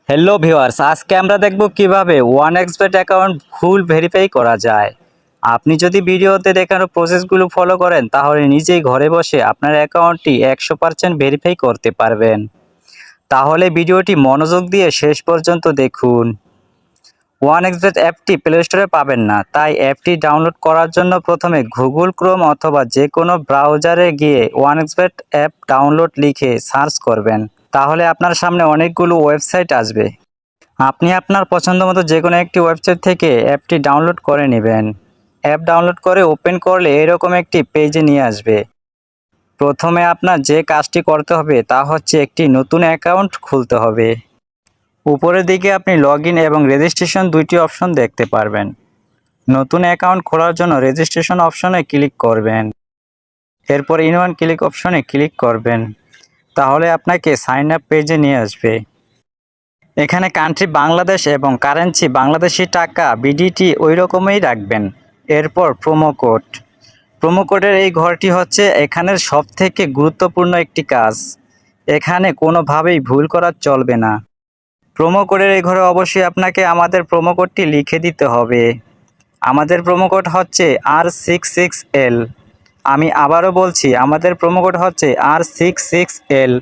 Hello viewers, আজকে আমরা দেখব কিভাবে ওয়ানএক্সবেট অ্যাকাউন্ট ফুল ভেরিফাই করা যায়। আপনি যদি ভিডিওতে দেখানো প্রসেসগুলো ফলো করেন তাহলে নিজেই ঘরে বসে আপনার অ্যাকাউন্টটি 100% ভেরিফাই করতে পারবেন। তাহলে ভিডিওটি মনোযোগ দিয়ে শেষ পর্যন্ত দেখুন। ওয়ানএক্সবেট অ্যাপটি প্লে স্টোরে পাবেন না, তাই অ্যাপটি ডাউনলোড করার জন্য প্রথমে গুগল ক্রোম অথবা যে কোনো ব্রাউজারে গিয়ে ওয়ানএক্সবেট অ্যাপ ডাউনলোড লিখে সার্চ করবেন। তাহলে আপনার সামনে অনেকগুলো ওয়েবসাইট আসবে। আপনি আপনার পছন্দ মতো যে কোনো একটি ওয়েবসাইট থেকে অ্যাপটি ডাউনলোড করে নেবেন। অ্যাপ ডাউনলোড করে ওপেন করলে এরকম একটি পেজে নিয়ে আসবে। প্রথমে আপনার যে কাজটি করতে হবে তা হচ্ছে একটি নতুন অ্যাকাউন্ট খুলতে হবে। উপরের দিকে আপনি লগইন এবং রেজিস্ট্রেশন দুইটি অপশন দেখতে পারবেন। নতুন অ্যাকাউন্ট খোলার জন্য রেজিস্ট্রেশন অপশনে ক্লিক করবেন। এরপর ইন ওয়ান ক্লিক অপশনে ক্লিক করবেন। তাহলে আপনাকে সাইন আপ পেজে নিয়ে আসবে। এখানে কান্ট্রি বাংলাদেশ এবং কারেন্সি বাংলাদেশি টাকা বিডিটি ওই রকমই রাখবেন। এরপর প্রোমো কোডের এই ঘরটি হচ্ছে এখানের সবথেকে গুরুত্বপূর্ণ একটি কাজ। এখানে কোনোভাবেই ভুল করা চলবে না। প্রোমো কোডের এই ঘরে অবশ্যই আপনাকে আমাদের প্রোমো কোডটি লিখে দিতে হবে। আমাদের প্রোমো কোড হচ্ছে R66L। আমি আবারও বলছি, আমাদের প্রোমো কোড হচ্ছে R66L।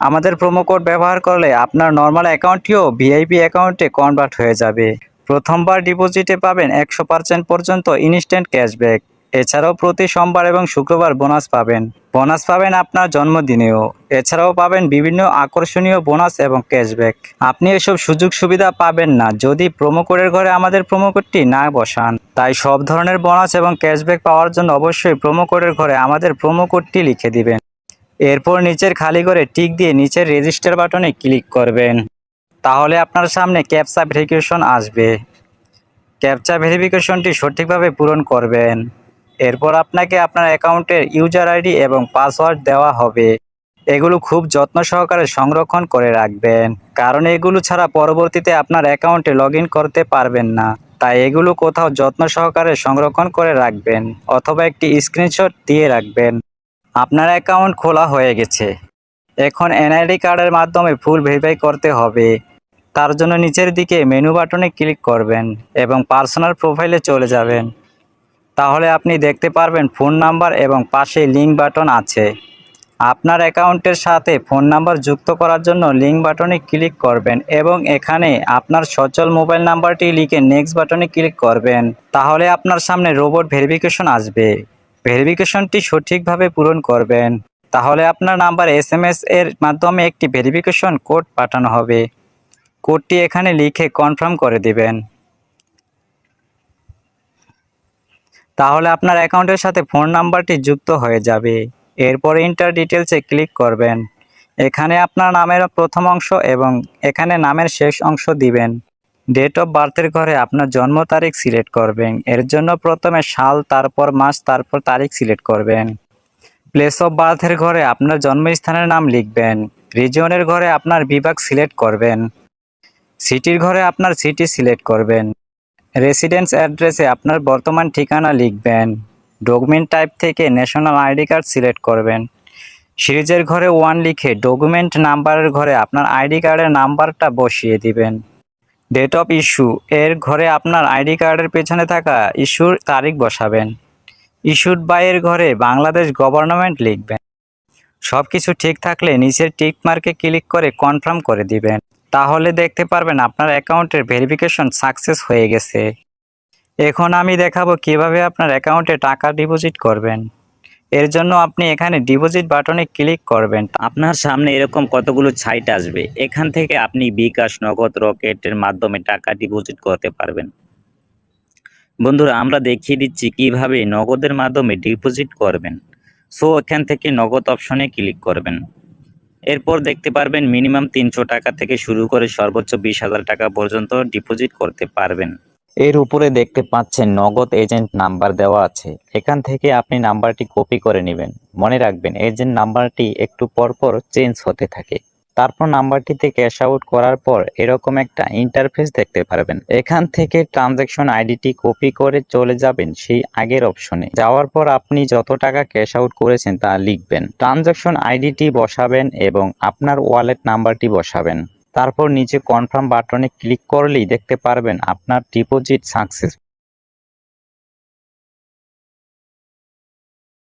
আমাদের প্রোমো কোড ব্যবহার করলে আপনার নর্মাল অ্যাকাউন্টটিও ভিআইপি অ্যাকাউন্টে কনভার্ট হয়ে যাবে। প্রথমবার ডিপোজিটে পাবেন 100% পর্যন্ত ইনস্ট্যান্ট ক্যাশব্যাক। এছাড়াও প্রতি সোমবার এবং শুক্রবার বোনাস পাবেন আপনার জন্মদিনেও। এছাড়াও পাবেন বিভিন্ন আকর্ষণীয় বোনাস এবং ক্যাশব্যাক। আপনি এসব সুযোগ সুবিধা পাবেন না যদি প্রোমো কোডের ঘরে আমাদের প্রোমো কোডটি না বসান। তাই সব ধরনের বোনাস এবং ক্যাশব্যাক পাওয়ার জন্য অবশ্যই প্রোমো কোডের ঘরে আমাদের প্রোমো কোডটি লিখে দিবেন। এরপর নিচের খালি ঘরে টিক দিয়ে নিচের রেজিস্টার বাটনে ক্লিক করবেন। তাহলে আপনার সামনে ক্যাপচা ভেরিফিকেশন আসবে। ক্যাপচা ভেরিফিকেশনটি সঠিকভাবে পূরণ করবেন। এরপর আপনাকে আপনার অ্যাকাউন্টের ইউজার আইডি এবং পাসওয়ার্ড দেওয়া হবে। এগুলো খুব যত্ন সহকারে সংরক্ষণ করে রাখবেন, কারণ এগুলো ছাড়া পরবর্তীতে আপনার অ্যাকাউন্টে লগ ইন করতে পারবেন না। তাই এগুলো কোথাও যত্ন সহকারে সংরক্ষণ করে রাখবেন অথবা একটি স্ক্রিনশট দিয়ে রাখবেন। আপনার অ্যাকাউন্ট খোলা হয়ে গেছে। এখন এনআইডি কার্ডের মাধ্যমে ফুল ভেরিফাই করতে হবে। তার জন্য নিচের দিকে মেনু বাটনে ক্লিক করবেন এবং পার্সোনাল প্রোফাইলে চলে যাবেন। তাহলে আপনি দেখতে পারবেন ফোন নাম্বার এবং পাশে লিঙ্ক বাটন আছে। আপনার অ্যাকাউন্টের সাথে ফোন নাম্বার যুক্ত করার জন্য লিঙ্ক বাটনে ক্লিক করবেন এবং এখানে আপনার সচল মোবাইল নাম্বারটি লিখে নেক্সট বাটনে ক্লিক করবেন। তাহলে আপনার সামনে রোবট ভেরিফিকেশন আসবে। ভেরিফিকেশনটি সঠিকভাবে পূরণ করবেন। তাহলে আপনার নাম্বার SMS এর মাধ্যমে একটি ভেরিফিকেশন কোড পাঠানো হবে। কোডটি এখানে লিখে কনফার্ম করে দিবেন। তাহলে আপনার অ্যাকাউন্টের সাথে ফোন নাম্বারটি যুক্ত হয়ে যাবে। এরপর এন্টার ডিটেলসে ক্লিক করবেন। এখানে আপনার নামের প্রথম অংশ এবং এখানে নামের শেষ অংশ দিবেন। ডেট অফ বার্থের ঘরে আপনার জন্ম তারিখ সিলেক্ট করবেন। এর জন্য প্রথমে সাল, তারপর মাস, তারপর তারিখ সিলেক্ট করবেন। প্লেস অফ বার্থের ঘরে আপনার জন্মস্থানের নাম লিখবেন। রিজিয়নের ঘরে আপনার বিভাগ সিলেক্ট করবেন। সিটির ঘরে আপনার সিটি সিলেক্ট করবেন। রেসিডেন্স অ্যাড্রেসে আপনার বর্তমান ঠিকানা লিখবেন। ডকুমেন্ট টাইপ থেকে ন্যাশনাল আইডি কার্ড সিলেক্ট করবেন। সিরিজের ঘরে 1 লিখে ডকুমেন্ট নাম্বারের ঘরে আপনার আইডি কার্ডের নাম্বারটা বসিয়ে দিবেন। ডেট অফ ইস্যু এর ঘরে আপনার আইডি কার্ডের পেছনে থাকা ইস্যুর তারিখ বসাবেন। ইস্যুড বাই এর ঘরে বাংলাদেশ গভর্নমেন্ট লিখবেন। সব কিছু ঠিক থাকলে নিচের টিক মার্কে ক্লিক করে কনফার্ম করে দিবেন। তাহলে দেখতে পারবেন আপনার অ্যাকাউন্টের ভেরিফিকেশন সাকসেস হয়ে গেছে। এখন আমি দেখাবো কিভাবে আপনার অ্যাকাউন্টে টাকা ডিপোজিট করবেন। এর জন্য আপনি এখানে ডিপোজিট বাটনে ক্লিক করবেন। আপনার সামনে এরকম কতগুলো সাইট আসবে। এখান থেকে আপনি বিকাশ, নগদ, রকেটের মাধ্যমে টাকা ডিপোজিট করতে পারবেন। বন্ধুরা, আমরা দেখিয়ে দিচ্ছি কিভাবে নগদের মাধ্যমে ডিপোজিট করবেন। সো এখান থেকে নগদ অপশনে ক্লিক করবেন। এরপর দেখতে পারবেন মিনিমাম 300 টাকা থেকে শুরু করে সর্বোচ্চ 20,000 টাকা পর্যন্ত ডিপোজিট করতে পারবেন। এর উপরে দেখতে পাচ্ছেন নগদ এজেন্ট নাম্বার দেওয়া আছে। এখান থেকে আপনি নাম্বারটি কপি করে নেবেন। মনে রাখবেন এজেন্ট নাম্বারটি একটু পরপর চেঞ্জ হতে থাকে। তারপর নাম্বারটিতে ক্যাশ আউট করার পর এরকম একটা ইন্টারফেস দেখতে পারবেন। এখান থেকে ট্রানজ্যাকশন আইডিটি কপি করে চলে যাবেন সেই আগের অপশনে। যাওয়ার পর আপনি যত টাকা ক্যাশ আউট করেছেন তা লিখবেন। ট্রানজ্যাকশন আইডিটি বসাবেন এবং আপনার ওয়ালেট নাম্বারটি বসাবেন। তারপর নিচে কনফার্ম বাটনে ক্লিক করলেই দেখতে পারবেন আপনার ডিপোজিট সাকসেস।